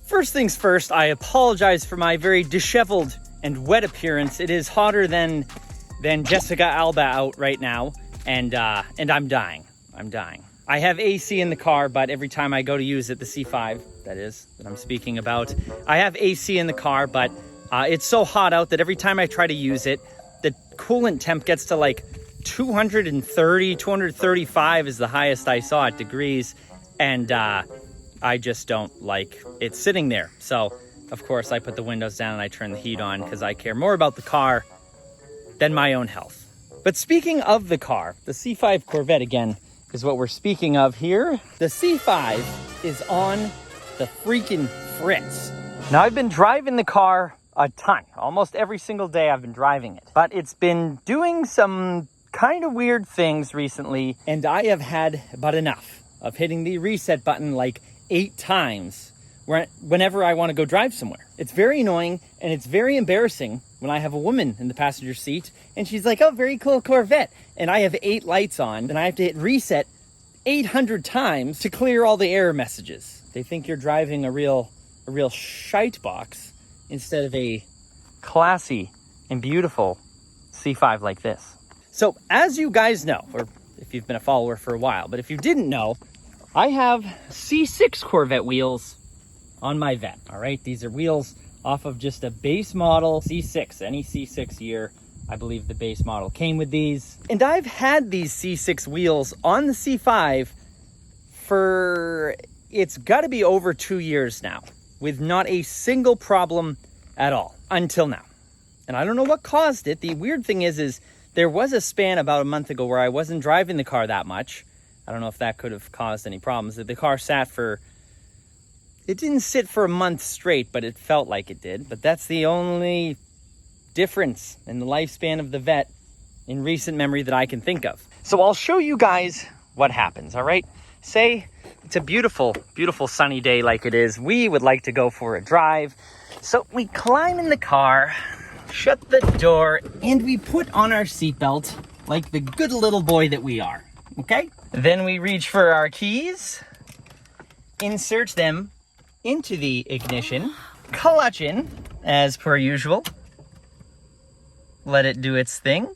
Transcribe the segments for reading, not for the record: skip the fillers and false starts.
First things first, I apologize for my very disheveled and wet appearance. It is hotter than Jessica Alba out right now, and I'm dying. I have AC in the car, but every time I go to use it, the C5, that I'm speaking about, I have AC in the car, but it's so hot out that every time I try to use it, the coolant temp gets to like 230, 235 is the highest I saw it degrees, and I just don't like it sitting there. So, of course, I put the windows down and I turn the heat on because I care more about the car than my own health. But speaking of the car, the C5 Corvette again is what we're speaking of here. The C5 is on the freaking fritz. Now, I've been driving the car a ton. Almost every single day I've been driving it. But it's been doing some kind of weird things recently, and I have had about enough of hitting the reset button like 8 times whenever I want to go drive somewhere. It's very annoying, and it's very embarrassing when I have a woman in the passenger seat and she's like, oh, very cool Corvette, and I have 8 lights on and I have to hit reset 800 times to clear all the error messages. They think you're driving a real shite box instead of a classy and beautiful C5 like this. So as you guys know, or if you've been a follower for a while, but if you didn't know, I have C6 Corvette wheels on my Vette, all right? These are wheels off of just a base model C6, any C6 year. I believe the base model came with these. And I've had these C6 wheels on the C5 for, it's gotta be over 2 years now, with not a single problem at all, until now. And I don't know what caused it. The weird thing is there was a span about a month ago where I wasn't driving the car that much. I don't know if that could have caused any problems. The car it didn't sit for a month straight, but it felt like it did. But that's the only difference in the lifespan of the Vette in recent memory that I can think of. So I'll show you guys what happens, all right? Say it's a beautiful, beautiful sunny day like it is. We would like to go for a drive. So we climb in the car, shut the door, and we put on our seatbelt like the good little boy that we are, okay? Then we reach for our keys, insert them into the ignition, clutch in, as per usual. Let it do its thing.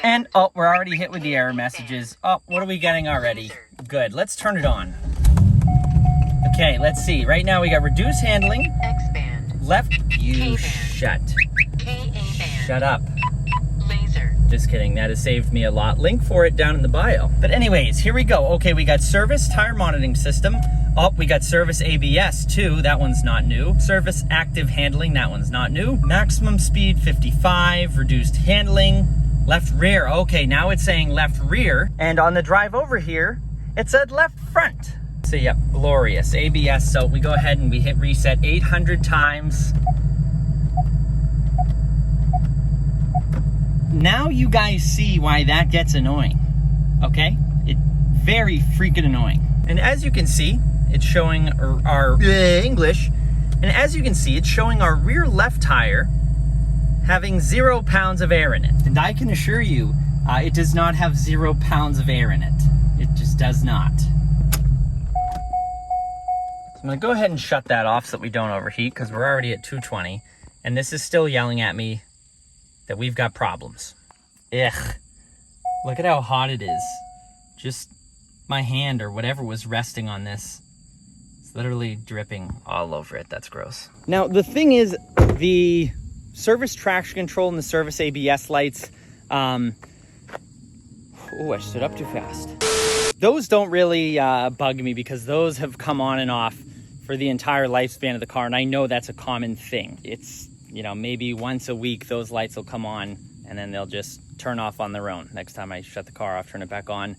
And, oh, we're already hit with the error messages. Oh, what are we getting already? Good, let's turn it on. Okay, let's see. Right now we got reduce handling. Left, you shut. Shut up. Just kidding, that has saved me a lot. Link for it down in the bio. But anyways, here we go. Okay, we got service tire monitoring system. Oh, we got service ABS too. That one's not new. Service active handling. That one's not new. Maximum speed 55. Reduced handling. Left rear. Okay, now it's saying left rear. And on the drive over here, it said left front. So yep, glorious. ABS. So we go ahead and we hit reset 800 times. Now you guys see why that gets annoying, okay? It's very freaking annoying. And as you can see, it's showing our English. And as you can see, it's showing our rear left tire having 0 pounds of air in it. And I can assure you, it does not have 0 pounds of air in it. It just does not. So I'm gonna go ahead and shut that off so that we don't overheat, because we're already at 220. And this is still yelling at me that we've got problems. Ugh. Look at how hot it is. Just my hand or whatever was resting on this. It's literally dripping all over it. That's gross. Now, the thing is, the service traction control and the service ABS lights, oh, I stood up too fast. Those don't really bug me because those have come on and off for the entire lifespan of the car. And I know that's a common thing. It's, you know, maybe once a week those lights will come on and then they'll just turn off on their own. Next time I shut the car off, turn it back on,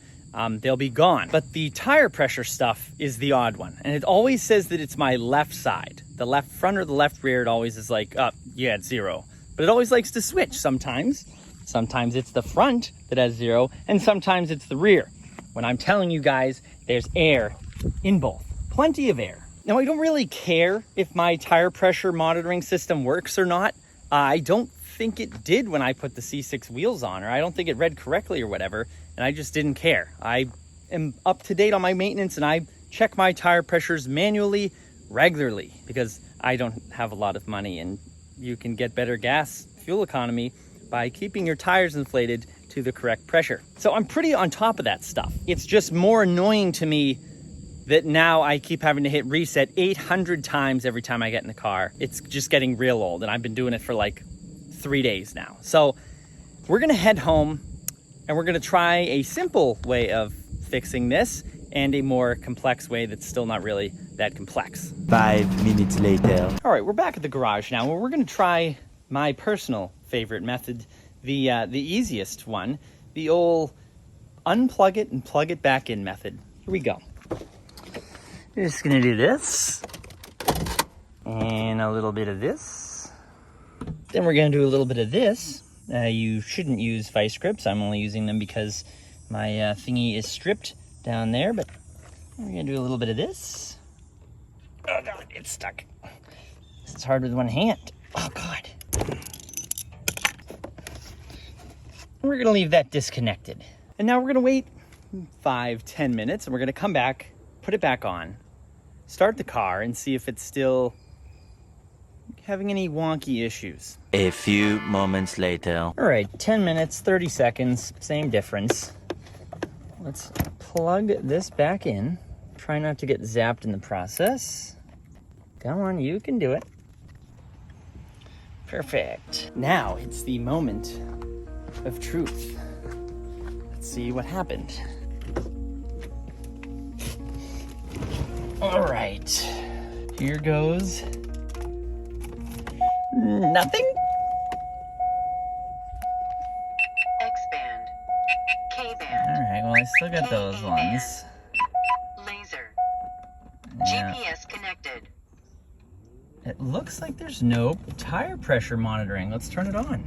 they'll be gone. But the tire pressure stuff is the odd one. And it always says that it's my left side. The left front or the left rear, it always is like, yeah, it's 0. But it always likes to switch sometimes. Sometimes it's the front that has 0, and sometimes it's the rear. When I'm telling you guys, there's air in both. Plenty of air. Now, I don't really care if my tire pressure monitoring system works or not. I don't think it did when I put the C6 wheels on, or I don't think it read correctly or whatever, and I just didn't care. I am up to date on my maintenance, and I check my tire pressures manually, regularly, because I don't have a lot of money, and you can get better gas fuel economy by keeping your tires inflated to the correct pressure. So I'm pretty on top of that stuff. It's just more annoying to me that now I keep having to hit reset 800 times every time I get in the car. It's just getting real old, and I've been doing it for like 3 days now. So we're gonna head home and we're gonna try a simple way of fixing this and a more complex way that's still not really that complex. 5 minutes later. All right, we're back at the garage now, where we're gonna try my personal favorite method, the easiest one, the old unplug it and plug it back in method. Here we go. We're just gonna do this, and a little bit of this. Then we're gonna do a little bit of this. You shouldn't use vice grips. I'm only using them because my thingy is stripped down there, but we're gonna do a little bit of this. Oh God, it's stuck. It's hard with one hand. Oh God. We're gonna leave that disconnected. And now we're gonna wait 5-10 minutes, and we're gonna come back, put it back on, start the car, and see if it's still having any wonky issues. A few moments later. All right, 10 minutes, 30 seconds, same difference. Let's plug this back in. Try not to get zapped in the process. Come on, you can do it. Perfect. Now it's the moment of truth. Let's see what happened. All right, here goes nothing. X-band, K-band. All right, well, I still got those ones. Laser. Yeah. GPS connected. It looks like there's no tire pressure monitoring. Let's turn it on.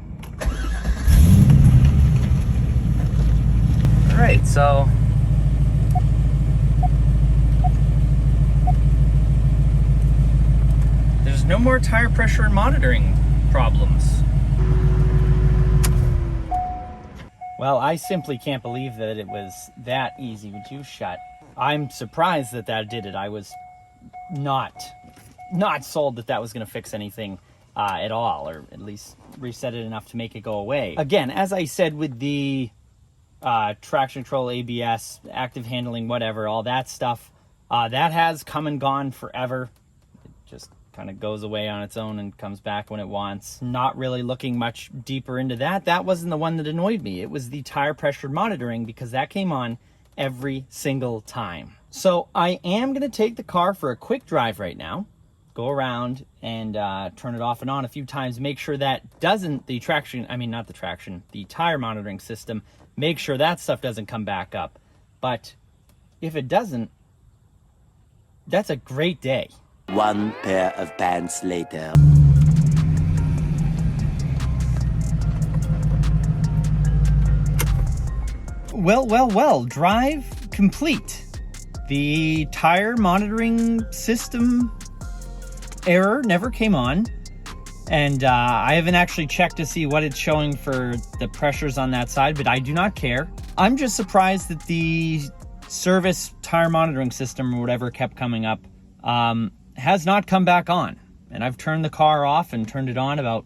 All right, so there's no more tire pressure and monitoring problems. Well, I simply can't believe that it was that easy. Would you shut? I'm surprised that that did it. I was not sold that that was going to fix anything at all, or at least reset it enough to make it go away. Again, as I said with the traction control, ABS, active handling, whatever, all that stuff, that has come and gone forever. It just kind of goes away on its own and comes back when it wants. Not really looking much deeper into that. That wasn't the one that annoyed me. It was the tire pressure monitoring, because that came on every single time. So I am going to take the car for a quick drive right now. Go around and turn it off and on a few times. Make sure that doesn't, the tire monitoring system, make sure that stuff doesn't come back up. But if it doesn't, that's a great day. 1 pair of pants later. Well, drive complete. The tire monitoring system error never came on, and I haven't actually checked to see what it's showing for the pressures on that side, but I do not care. I'm just surprised that the service tire monitoring system or whatever kept coming up has not come back on. And I've turned the car off and turned it on about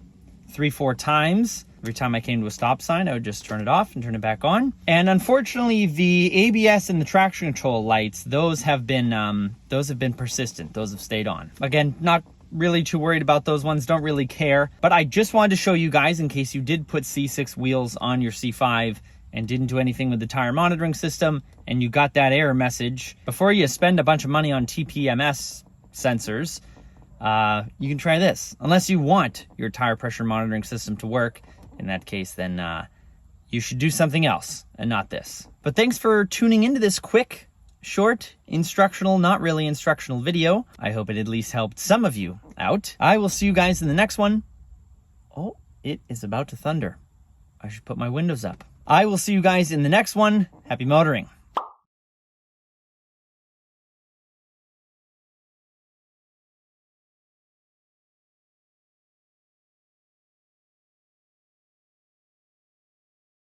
3-4 times. Every time I came to a stop sign, I would just turn it off and turn it back on. And unfortunately, the ABS and the traction control lights, those have been persistent. Those have stayed on. Again, not really too worried about those ones, don't really care. But I just wanted to show you guys, in case you did put C6 wheels on your C5 and didn't do anything with the tire monitoring system, and you got that error message, before you spend a bunch of money on TPMS sensors, you can try this. Unless you want your tire pressure monitoring system to work, in that case, then you should do something else and not this. But thanks for tuning into this quick, short, instructional, not really instructional video. I hope it at least helped some of you out. I will see you guys in the next one. Oh, it is about to thunder. I should put my windows up. I will see you guys in the next one. Happy motoring.